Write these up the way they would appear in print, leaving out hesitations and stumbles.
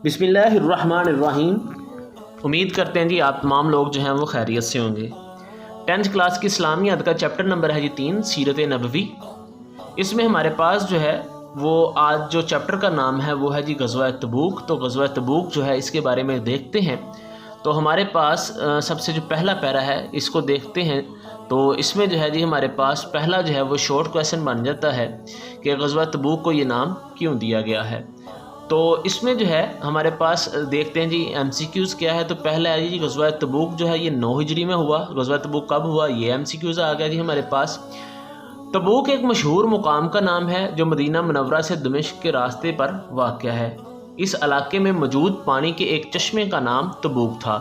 بسم اللہ الرحمن الرحیم۔ امید کرتے ہیں جی آپ تمام لوگ جو ہیں وہ خیریت سے ہوں گے۔ 10th کلاس کی اسلامیات کا چیپٹر نمبر ہے جی 3 سیرت نبوی۔ اس میں ہمارے پاس جو ہے وہ آج جو چیپٹر کا نام ہے وہ ہے جی غزوہ تبوک۔ تو غزوہ تبوک جو ہے اس کے بارے میں دیکھتے ہیں۔ تو ہمارے پاس سب سے جو پہلا پیرا ہے اس کو دیکھتے ہیں۔ تو اس میں جو ہے جی ہمارے پاس پہلا جو ہے وہ شارٹ کویسچن بن جاتا ہے کہ غزوہ تبوک کو یہ نام کیوں دیا گیا ہے۔ تو اس میں جو ہے ہمارے پاس دیکھتے ہیں جی ایم سی کیوز کیا ہے۔ تو پہلا ہے جی غزوہ تبوک جو ہے یہ 9 ہجری میں ہوا۔ غزوہ تبوک کب ہوا یہ ایم سی کیوز آ گیا جی ہمارے پاس۔ تبوک ایک مشہور مقام کا نام ہے جو مدینہ منورہ سے دمشق کے راستے پر واقع ہے۔ اس علاقے میں موجود پانی کے ایک چشمے کا نام تبوک تھا۔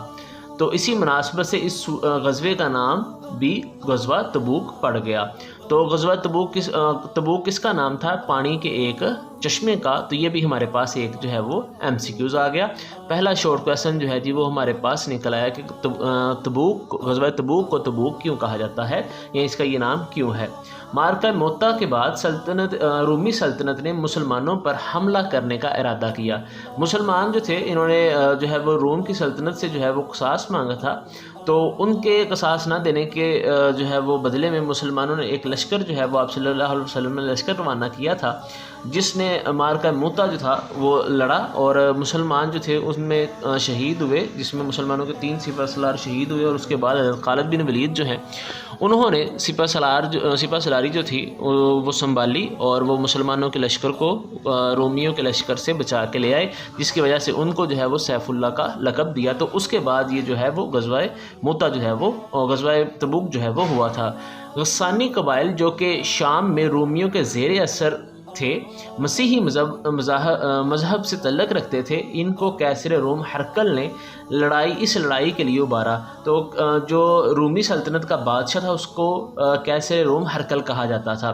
تو اسی مناسبت سے اس غزوے کا نام بھی غزوہ تبوک پڑ گیا۔ تو غزوہ تبوک کس کا نام تھا؟ پانی کے ایک چشمے کا۔ تو یہ بھی ہمارے پاس ایک جو ہے وہ ایم سی کیوز آ گیا۔ پہلا شارٹ کویسچن جو ہے جی وہ ہمارے پاس نکل آیا کہ غزوہ تبوک کو تبوک کیوں کہا جاتا ہے یا اس کا یہ نام کیوں ہے۔ معرکہ موتا کے بعد رومی سلطنت نے مسلمانوں پر حملہ کرنے کا ارادہ کیا۔ مسلمان جو تھے انہوں نے جو ہے وہ روم کی سلطنت سے جو ہے وہ قصاص مانگا تھا۔ تو ان کے قصاص نہ دینے کے جو ہے وہ بدلے میں مسلمانوں نے ایک لشکر جو ہے وہ آپ صلی اللہ علیہ وسلم نے لشکر روانہ کیا تھا، جس نے معرکہ موتا جو تھا وہ لڑا اور مسلمان جو تھے اس میں شہید ہوئے، جس میں مسلمانوں کے 3 سپہ سالار شہید ہوئے۔ اور اس کے بعد حضرت خالد بن ولید جو ہیں انہوں نے سپہ سالاری جو تھی وہ سنبھالی اور وہ مسلمانوں کے لشکر کو رومیوں کے لشکر سے بچا کے لے آئے، جس کی وجہ سے ان کو جو ہے وہ سیف اللہ کا لقب دیا۔ تو اس کے بعد یہ جو ہے وہ غزوہ موتا جو ہے وہ غزوہ تبوک جو ہے وہ ہوا تھا۔ غسانی قبائل جو کہ شام میں رومیوں کے زیر اثر تھے، مسیحی مذہب سے تعلق رکھتے تھے، ان کو قیصر روم ہرقل نے اس لڑائی کے لیے ابھارا۔ تو جو رومی سلطنت کا بادشاہ تھا اس کو قیصر روم ہرقل کہا جاتا تھا۔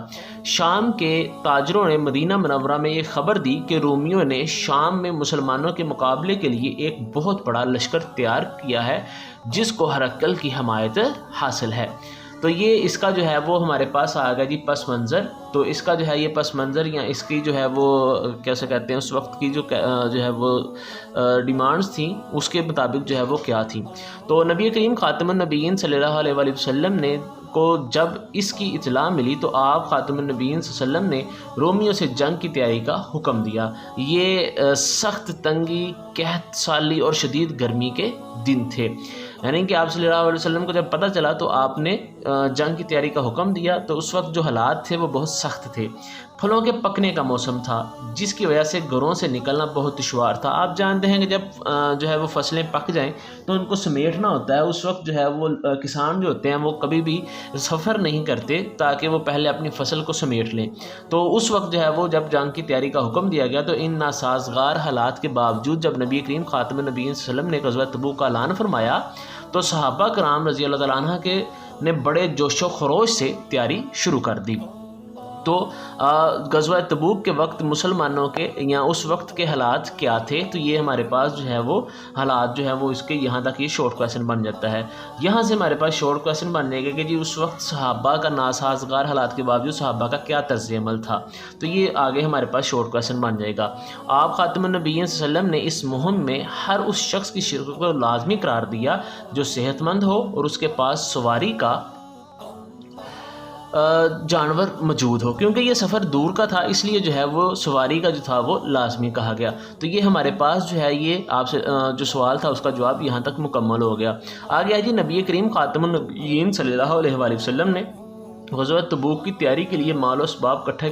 شام کے تاجروں نے مدینہ منورہ میں یہ خبر دی کہ رومیوں نے شام میں مسلمانوں کے مقابلے کے لیے ایک بہت بڑا لشکر تیار کیا ہے جس کو ہرقل کی حمایت حاصل ہے۔ تو یہ اس کا جو ہے وہ ہمارے پاس آ گیا جی پس منظر۔ تو اس کا جو ہے یہ پس منظر یا اس کی جو ہے وہ کیسے کہتے ہیں اس وقت کی جو ہے وہ ڈیمانڈز تھیں اس کے مطابق جو ہے وہ کیا تھیں۔ تو نبی کریم خاتم النبیین صلی اللہ علیہ وآلہ وسلم نے کو جب اس کی اطلاع ملی تو آپ خاتم النبیین صلی اللہ علیہ وسلم نے رومیوں سے جنگ کی تیاری کا حکم دیا۔ یہ سخت تنگی، قحط سالی اور شدید گرمی کے دن تھے، یعنی کہ آپ صلی اللہ علیہ وسلم کو جب پتہ چلا تو آپ نے جنگ کی تیاری کا حکم دیا۔ تو اس وقت جو حالات تھے وہ بہت سخت تھے، پھلوں کے پکنے کا موسم تھا جس کی وجہ سے گھروں سے نکلنا بہت دشوار تھا۔ آپ جانتے ہیں کہ جب جو ہے وہ فصلیں پک جائیں تو ان کو سمیٹنا ہوتا ہے۔ اس وقت جو ہے وہ کسان جو ہوتے ہیں وہ کبھی بھی سفر نہیں کرتے تاکہ وہ پہلے اپنی فصل کو سمیٹ لیں۔ تو اس وقت جو ہے وہ جب جنگ کی تیاری کا حکم دیا گیا تو ان ناسازگار حالات کے باوجود جب نبی کریم خاتم النبیین صلی اللہ علیہ وسلم نے غزوہ تبوک کا اعلان فرمایا تو صحابہ کرام رضی اللہ تعالیٰ عنہ نے بڑے جوش و خروش سے تیاری شروع کر دی۔ تو غزوہ تبوک کے وقت مسلمانوں کے یا اس وقت کے حالات کیا تھے؟ تو یہ ہمارے پاس جو ہے وہ حالات جو ہے وہ اس کے یہاں تک یہ شارٹ کویسچن بن جاتا ہے۔ یہاں سے ہمارے پاس شارٹ کویسچن بننے گا کہ جی اس وقت صحابہ کا ناسازگار حالات کے باوجود صحابہ کا کیا طرز عمل تھا۔ تو یہ آگے ہمارے پاس شارٹ کویسچن بن جائے گا۔ آپ خاتم النبیین صلی اللہ علیہ وسلم نے اس مہم میں ہر اس شخص کی شرکت کو لازمی قرار دیا جو صحت مند ہو اور اس کے پاس سواری کا جانور موجود ہو، کیونکہ یہ سفر دور کا تھا اس لیے جو ہے وہ سواری کا جو تھا وہ لازمی کہا گیا۔ تو یہ ہمارے پاس جو ہے یہ آپ سے جو سوال تھا اس کا جواب یہاں تک مکمل ہو گیا۔ آگے جی نبی کریم خاتم النبیین صلی اللہ علیہ وآلہ وسلم نے غزوہ تبوک کی تیاری کے لیے مال و اسباب اکٹھے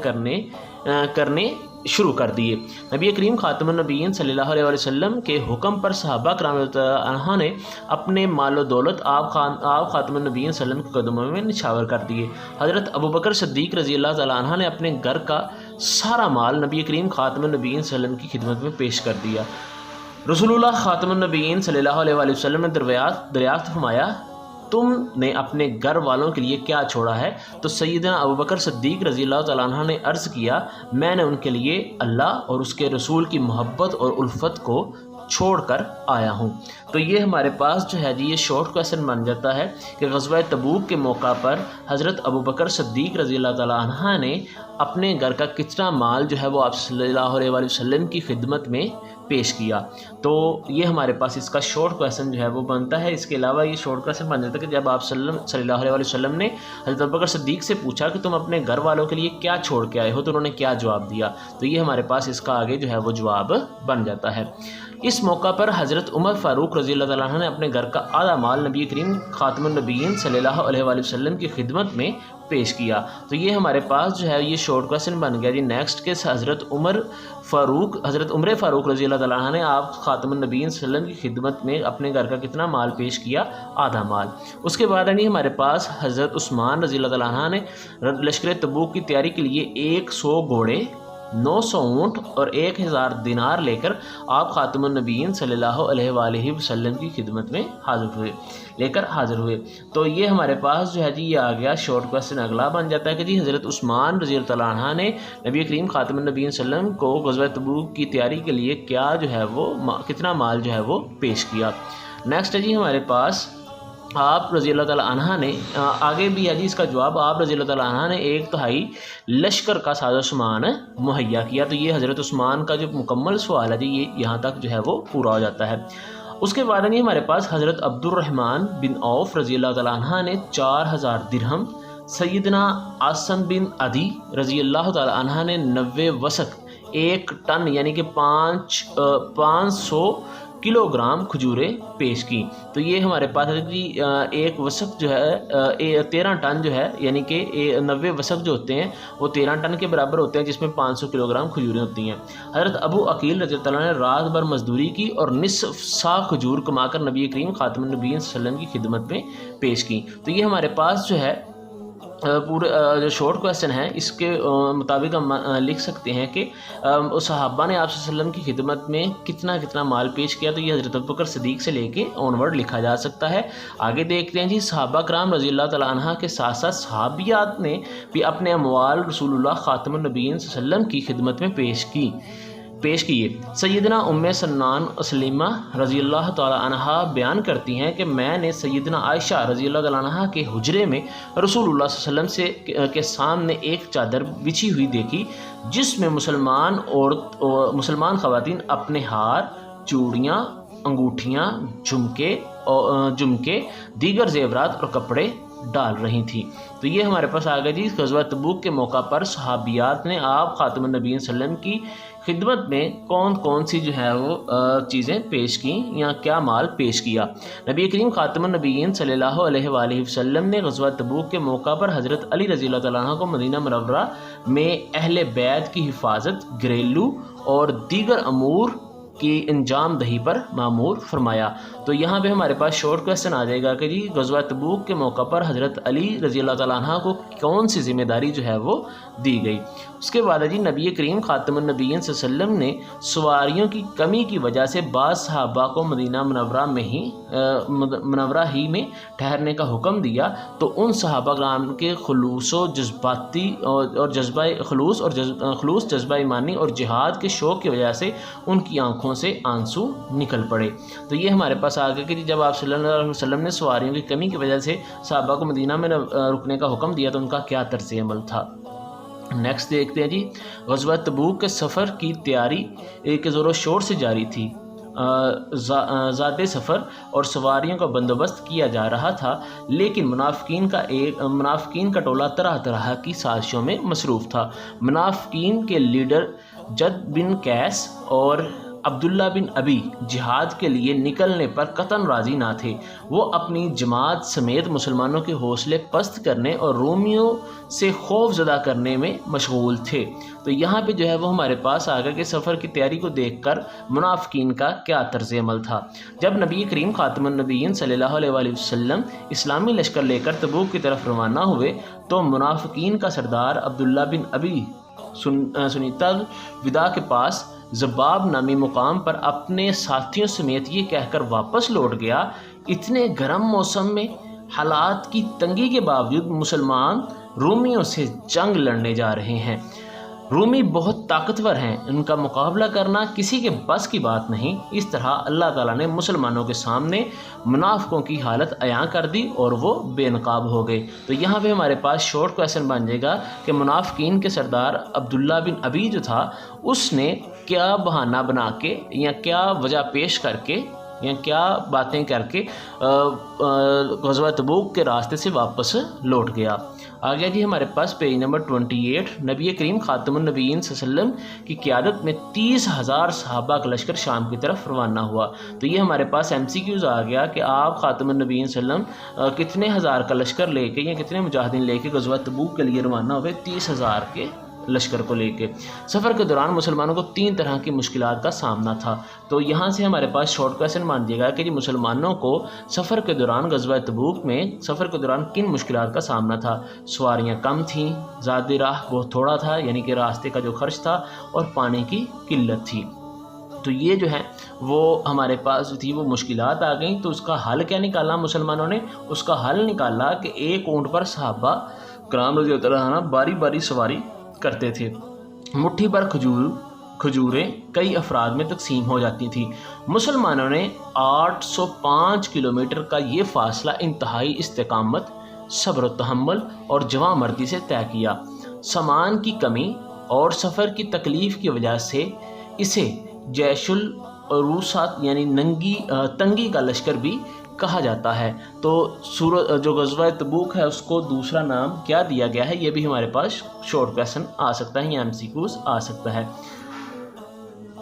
کرنے شروع کر دیے۔ نبی کریم خاتم النبیین صلی اللہ علیہ وسلم کے حکم پر صحابہ کرام رضی اللہ عنہ نے اپنے مال و دولت آپ خاتم النبیین صلی اللہ علیہ وسلم کے قدموں میں نچھاور کر دیے۔ حضرت ابوبکر صدیق رضی اللہ تعالیٰ عنہ نے اپنے گھر کا سارا مال نبی کریم خاتم النبیین صلی اللہ علیہ وسلم کی خدمت میں پیش کر دیا۔ رسول اللہ خاتم النبیین صلی اللہ علیہ وسلم نے دریافت فرمایا تم نے اپنے گھر والوں کے لیے کیا چھوڑا ہے؟ تو سیدنا ابوبکر صدیق رضی اللہ تعالیٰ عنہ نے عرض کیا میں نے ان کے لیے اللہ اور اس کے رسول کی محبت اور الفت کو چھوڑ کر آیا ہوں۔ تو یہ ہمارے پاس جو ہے جی یہ شارٹ کویسچن بن جاتا ہے کہ غزوہ تبوک کے موقع پر حضرت ابوبکر صدیق رضی اللہ تعالیٰ عنہ نے اپنے گھر کا کتنا مال جو ہے وہ آپ صلی اللہ علیہ وسلم کی خدمت میں پیش کیا۔ تو یہ ہمارے پاس اس کا شارٹ کویسچن جو ہے وہ بنتا ہے۔ اس کے علاوہ یہ شارٹ کویسچن بن جاتا ہے کہ جب آپ صلی اللہ علیہ وسلم نے حضرت ابوبکر صدیق سے پوچھا کہ تم اپنے گھر والوں کے لیے کیا چھوڑ کے آئے ہو، تو انہوں نے کیا جواب دیا، تو یہ ہمارے پاس اس کا آگے جو ہے وہ جواب بن جاتا ہے۔ اس موقع پر حضرت عمر فاروق رضی اللہ تعالیٰ عنہ نے اپنے گھر کا آدھا مال نبی کریم خاتم النبیین صلی اللہ علیہ وآلہ وسلم کی خدمت میں پیش کیا۔ تو یہ ہمارے پاس جو ہے یہ شارٹ کویسچن بن گیا جی۔ نیکسٹ کے حضرت عمر فاروق رضی اللہ تعالیٰ عنہ نے آپ خاتم النبیین صلی اللہ علیہ وسلم کی خدمت میں اپنے گھر کا کتنا مال پیش کیا، آدھا مال۔ اس کے بعد ہمارے پاس حضرت عثمان رضی اللہ تعالیٰ عنہ نے لشکر تبوک کی تیاری کے لیے 100 گھوڑے، 900 اونٹ اور 1000 دینار لے کر آپ خاتم النبیین صلی اللہ علیہ وآلہ وسلم کی خدمت میں حاضر ہوئے۔ تو یہ ہمارے پاس جو ہے جی یہ آ گیا شارٹ کویسچن۔ اگلا بن جاتا ہے کہ جی حضرت عثمان رضی اللہ تعالیٰ عنہ نے نبی کریم خاتم النبیین صلی اللہ علیہ وسلم کو غزوہ تبوک کی تیاری کے لیے کیا جو ہے وہ کتنا مال جو ہے وہ پیش کیا۔ نیکسٹ ہے جی ہمارے پاس آپ رضی اللہ تعالیٰ عنہ نے آگے بھی ہے جی اس کا جواب، آپ رضی اللہ تعالیٰ عنہ نے 1/3 لشکر کا ساز و سامان مہیا کیا۔ تو یہ حضرت عثمان کا جو مکمل سوال ہے جی یہ یہاں تک جو ہے وہ پورا ہو جاتا ہے۔ اس کے بعد ہمارے پاس حضرت عبد الرحمن بن عوف رضی اللہ تعالیٰ عنہ نے 4000 درہم، سیدنا عاصم بن عدی رضی اللہ تعالیٰ عنہ نے 90 وسق 1 ٹن یعنی کہ 500 کلو گرام کھجوریں پیش کی۔ تو یہ ہمارے پاس ہے جی ایک وسق جو ہے 13 ٹن جو ہے، یعنی کہ 90 وسق جو ہوتے ہیں وہ 13 ٹن کے برابر ہوتے ہیں، جس میں 500 کلو گرام کھجوریں ہوتی ہیں۔ حضرت ابو عقیل رضی اللہ عنہ نے رات بھر مزدوری کی اور نصف سا کھجور کما کر نبی کریم خاتم النبیین صلی اللہ علیہ وسلم کی خدمت میں پیش کی۔ تو یہ ہمارے پاس جو ہے پورے جو شارٹ کویسچن ہے اس کے مطابق ہم لکھ سکتے ہیں کہ صحابہ نے آپ صلی اللہ علیہ وسلم کی خدمت میں کتنا مال پیش کیا۔ تو یہ حضرت ابوبکر صدیق سے لے کے آنورڈ لکھا جا سکتا ہے۔ آگے دیکھتے ہیں جی صحابہ کرام رضی اللہ تعالیٰ عنہ کے ساتھ ساتھ صحابیات نے بھی اپنے اموال رسول اللہ خاتم النبیین صلی اللہ علیہ وسلم کی خدمت میں پیش کیے۔ سیدنا ام سنان اسلیمہ رضی اللہ تعالیٰ عنہ بیان کرتی ہیں کہ میں نے سیدنا عائشہ رضی اللہ تعالیٰ عنہ کے حجرے میں رسول اللہ صلی اللہ علیہ وسلم کے سامنے ایک چادر بچھی ہوئی دیکھی، جس میں مسلمان خواتین اپنے ہار، چوڑیاں، انگوٹھیاں، جھمکے، دیگر زیورات اور کپڑے ڈال رہی تھی۔ تو یہ ہمارے پاس آ گیا جی غزوہ تبوک کے موقع پر صحابیات نے آپ خاتم النبیین صلی اللہ علیہ وسلم کی خدمت میں کون سی جو ہے وہ چیزیں پیش کیں یا کیا مال پیش کیا۔ نبی کریم خاتم النبیین صلی اللہ علیہ وآلہ وسلم نے غزوہ تبوک کے موقع پر حضرت علی رضی اللہ تعالیٰ عنہ کو مدینہ منورہ میں اہل بیت کی حفاظت، گھریلو اور دیگر امور کی انجام دہی پر مامور فرمایا۔ تو یہاں پہ ہمارے پاس شارٹ کویسچن آ جائے گا کہ جی غزوہ تبوک کے موقع پر حضرت علی رضی اللہ تعالیٰ عنہ کو کون سی ذمہ داری جو ہے وہ دی گئی۔ اس کے بعد جی نبی کریم خاتم النبیین صلی اللہ علیہ وسلم نے سواریوں کی کمی کی وجہ سے بعض صحابہ کو مدینہ منورہ ہی میں ٹھہرنے کا حکم دیا، تو ان صحابہ کرام کے خلوص جذبہ ایمانی اور جہاد کے شوق کی وجہ سے ان کی آنکھوں سے آنسو نکل پڑے۔ تو یہ ہمارے پاس آ گیا کہ جب آپ صلی اللہ علیہ وسلم نے سواریوں کی کمی کی وجہ سے صحابہ کو مدینہ میں رکنے کا حکم دیا تو ان کا کیا طرز عمل تھا۔ نیکسٹ دیکھتے ہیں جی غزوہ تبوک کے سفر کی تیاری ایک زور و شور سے جاری تھی۔ ذات سفر اور سواریوں کا بندوبست کیا جا رہا تھا، لیکن منافقین کا ٹولہ طرح طرح کی سازشوں میں مصروف تھا۔ منافقین کے لیڈر جد بن قیس اور عبداللہ بن ابی جہاد کے لیے نکلنے پر قطعاً راضی نہ تھے۔ وہ اپنی جماعت سمیت مسلمانوں کے حوصلے پست کرنے اور رومیوں سے خوف زدہ کرنے میں مشغول تھے۔ تو یہاں پہ جو ہے وہ ہمارے پاس آ گیا کہ سفر کی تیاری کو دیکھ کر منافقین کا کیا طرز عمل تھا۔ جب نبی کریم خاتم النبیین صلی اللہ علیہ وآلہ وسلم اسلامی لشکر لے کر تبوک کی طرف روانہ ہوئے تو منافقین کا سردار عبداللہ بن ابی سنیتا الوداع کے پاس زباب نامی مقام پر اپنے ساتھیوں سمیت یہ کہہ کر واپس لوٹ گیا، اتنے گرم موسم میں حالات کی تنگی کے باوجود مسلمان رومیوں سے جنگ لڑنے جا رہے ہیں۔ رومی بہت طاقتور ہیں، ان کا مقابلہ کرنا کسی کے بس کی بات نہیں۔ اس طرح اللہ تعالیٰ نے مسلمانوں کے سامنے منافقوں کی حالت عیاں کر دی اور وہ بے نقاب ہو گئے۔ تو یہاں پہ ہمارے پاس شارٹ کویسچن بن جائے گا کہ منافقین کے سردار عبداللہ بن ابی جو تھا اس نے کیا بہانہ بنا کے یا کیا وجہ پیش کر کے یا کیا باتیں کر کے غزوہ تبوک کے راستے سے واپس لوٹ گیا۔ آگے جی ہمارے پاس پیج نمبر 28، نبی کریم خاتم النبیین صلی اللہ علیہ وسلم کی قیادت میں 30,000 صحابہ کا لشکر شام کی طرف روانہ ہوا۔ تو یہ ہمارے پاس MCQs آ گیا کہ آپ خاتم النبیین صلی اللہ علیہ وسلم کتنے ہزار کا لشکر لے کے یا کتنے مجاہدین لے کے غزوہ تبوک کے لیے روانہ ہوئے؟ 30,000 کے لشکر کو لے کے۔ سفر کے دوران مسلمانوں کو 3 طرح کی مشکلات کا سامنا تھا۔ تو یہاں سے ہمارے پاس شارٹ کویسچن مان دیا گیا کہ جی مسلمانوں کو سفر کے دوران غزوہ تبوک میں سفر کے دوران کن مشکلات کا سامنا تھا؟ سواریاں کم تھیں، زیادہ راہ بہت تھوڑا تھا یعنی کہ راستے کا جو خرچ تھا، اور پانی کی قلت تھی۔ تو یہ جو ہے وہ ہمارے پاس تھی وہ مشکلات آ گئیں۔ تو اس کا حل کیا نکالا مسلمانوں نے؟ اس کا حل نکالا کہ ایک اونٹ پر صحابہ کرام رضی اللہ عنہ باری باری سواری کرتے تھے۔ مٹھی بھر کھجوریں کئی افراد میں تقسیم ہو جاتی تھیں۔ مسلمانوں نے 805 کلومیٹر کا یہ فاصلہ انتہائی استقامت، صبر و تحمل اور جواں مردی سے طے کیا۔ سامان کی کمی اور سفر کی تکلیف کی وجہ سے اسے جیش العروسات یعنی تنگی کا لشکر بھی کہا جاتا ہے۔ تو جو غزوہ تبوک ہے اس کو دوسرا نام کیا دیا گیا ہے؟ یہ بھی ہمارے پاس شارٹ کویسچن آ سکتا ہے یا MCQs آ سکتا ہے۔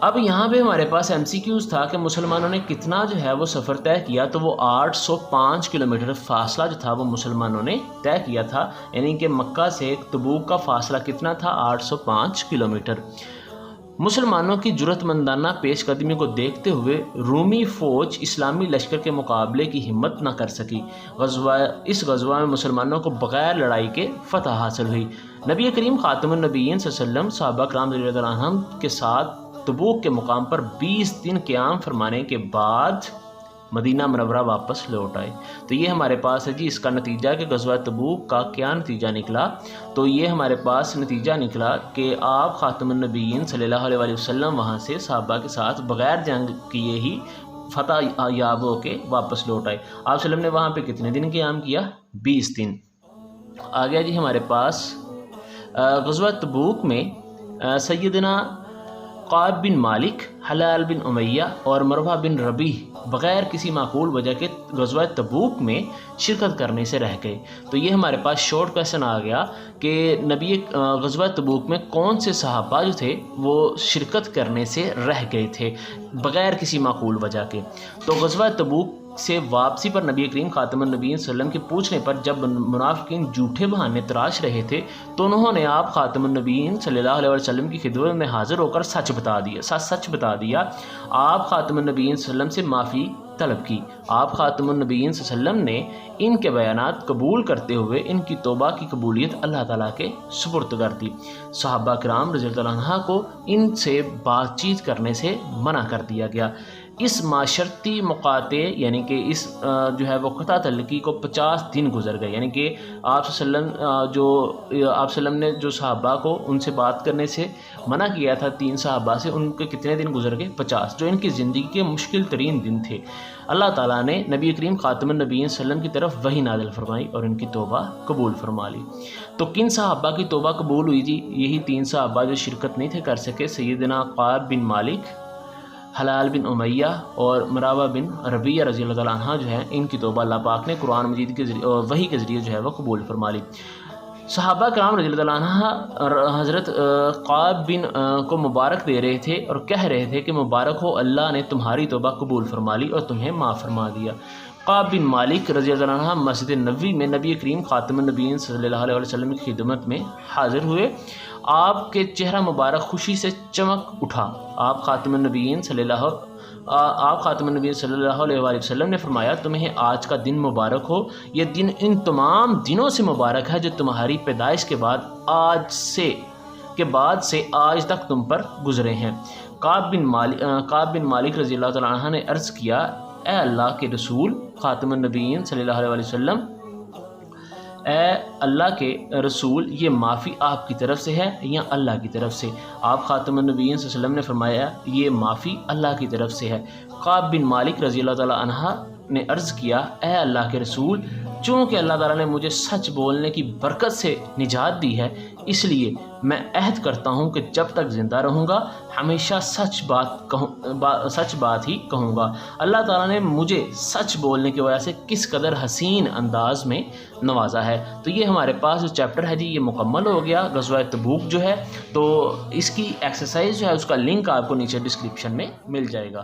اب یہاں پہ ہمارے پاس MCQs تھا کہ مسلمانوں نے کتنا جو ہے وہ سفر طے کیا، تو وہ 805 کلومیٹر فاصلہ جو تھا وہ مسلمانوں نے طے کیا تھا، یعنی کہ مکہ سے تبوک کا فاصلہ کتنا تھا؟ 805 کلومیٹر۔ مسلمانوں کی جرأت مندانہ پیش قدمی کو دیکھتے ہوئے رومی فوج اسلامی لشکر کے مقابلے کی ہمت نہ کر سکی۔ اس غزوہ میں مسلمانوں کو بغیر لڑائی کے فتح حاصل ہوئی۔ نبی کریم خاتم النبیین صلی اللہ علیہ وسلم صحابہ کرام رضی اللہ عنہم کے ساتھ تبوک کے مقام پر 20 دن قیام فرمانے کے بعد مدینہ منورہ واپس لوٹ آئے۔ تو یہ ہمارے پاس ہے جی اس کا نتیجہ کہ غزوہ تبوک کا کیا نتیجہ نکلا۔ تو یہ ہمارے پاس نتیجہ نکلا کہ آپ خاتم النبیین صلی اللہ علیہ وسلم وہاں سے صحابہ کے ساتھ بغیر جنگ کیے ہی فتح یاب ہو کے واپس لوٹ آئے۔ آپ وسلم نے وہاں پہ کتنے دن قیام کیا؟ 20 دن۔ آ گیا جی ہمارے پاس غزوہ تبوک میں سیدنا قعب بن مالک، حلال بن امیہ اور مروہ بن ربیع بغیر کسی معقول وجہ کے غزوہ تبوک میں شرکت کرنے سے رہ گئے۔ تو یہ ہمارے پاس شارٹ کویسچن آ گیا کہ غزوہ تبوک میں کون سے صحابہ جو تھے وہ شرکت کرنے سے رہ گئے تھے بغیر کسی معقول وجہ کے۔ تو غزوہ تبوک سے واپسی پر نبی کریم خاتم النبیین صلی اللہ علیہ وسلم کے پوچھنے پر جب منافقین جھوٹے بہانے تراش رہے تھے تو انہوں نے آپ خاتم النبیین صلی اللہ علیہ وسلم کی خدمت میں حاضر ہو کر سچ بتا دیا۔ آپ خاتم النبیین صلی اللہ علیہ وسلم سے معافی طلب کی۔ آپ خاتم النبیین صلی اللہ علیہ وسلم نے ان کے بیانات قبول کرتے ہوئے ان کی توبہ کی قبولیت اللہ تعالیٰ کے سپرد کر دی۔ صحابہ کرام رضی اللہ عنہ کو ان سے بات چیت کرنے سے منع کر دیا گیا۔ اس معاشرتی مقاطعے یعنی کہ اس جو ہے وہ قطع تعلقی کو 50 دن گزر گئے، یعنی کہ آپ صلی اللہ علیہ وسلم نے جو صحابہ کو ان سے بات کرنے سے منع کیا تھا 3 صحابہ سے، ان کے کتنے دن گزر گئے؟ 50، جو ان کی زندگی کے مشکل ترین دن تھے۔ اللہ تعالیٰ نے نبی کریم خاتم النبیین صلی اللہ علیہ وسلم کی طرف وحی نازل فرمائی اور ان کی توبہ قبول فرما لی۔ تو کن صحابہ کی توبہ قبول ہوئی جی؟ یہی 3 صحابہ جو شرکت نہیں تھے کر سکے، سیدنا قعب بن مالک، حلال بن امیہ اور مروہ بن ربیع رضی اللہ تعالیٰ عنہ جو ہیں، ان کی توبہ اللہ پاک نے قرآن مجید کے ذریعے وحی کے ذریعے جو ہے وہ قبول فرما لی۔ صحابہ کرام رضی اللہ تعالیٰ عنہ حضرت قعب بن کو مبارک دے رہے تھے اور کہہ رہے تھے کہ مبارک ہو، اللہ نے تمہاری توبہ قبول فرما لی اور تمہیں معاف فرما دیا۔ قعب بن مالک رضی اللہ عنہ مسجد نبوی میں نبی کریم خاتم النبیین صلی اللہ علیہ وسلم کی خدمت میں حاضر ہوئے۔ آپ کے چہرہ مبارک خوشی سے چمک اٹھا۔ آپ خاتم النبیین صلی اللہ علیہ وسلم نے فرمایا، تمہیں آج کا دن مبارک ہو، یہ دن ان تمام دنوں سے مبارک ہے جو تمہاری پیدائش کے بعد سے آج تک تم پر گزرے ہیں۔ قعب بن مالک رضی اللہ تعالیٰ عنہ نے عرض کیا، اے اللہ کے رسول خاتم النبیین صلی اللہ علیہ وسلم، اے اللہ کے رسول، یہ معافی آپ کی طرف سے ہے یا اللہ کی طرف سے؟ آپ خاتم النبیین صلی اللہ علیہ وسلم نے فرمایا، یہ معافی اللہ کی طرف سے ہے۔ قعب بن مالک رضی اللہ تعالیٰ عنہ نے عرض کیا اے اللہ کے رسول، چونکہ اللہ تعالیٰ نے مجھے سچ بولنے کی برکت سے نجات دی ہے، اس لیے میں عہد کرتا ہوں کہ جب تک زندہ رہوں گا ہمیشہ سچ بات ہی کہوں گا۔ اللہ تعالیٰ نے مجھے سچ بولنے کی وجہ سے کس قدر حسین انداز میں نوازا ہے۔ تو یہ ہمارے پاس جو چیپٹر ہے جی یہ مکمل ہو گیا، غزوہ تبوک جو ہے۔ تو اس کی ایکسرسائز جو ہے اس کا لنک آپ کو نیچے ڈسکرپشن میں مل جائے گا۔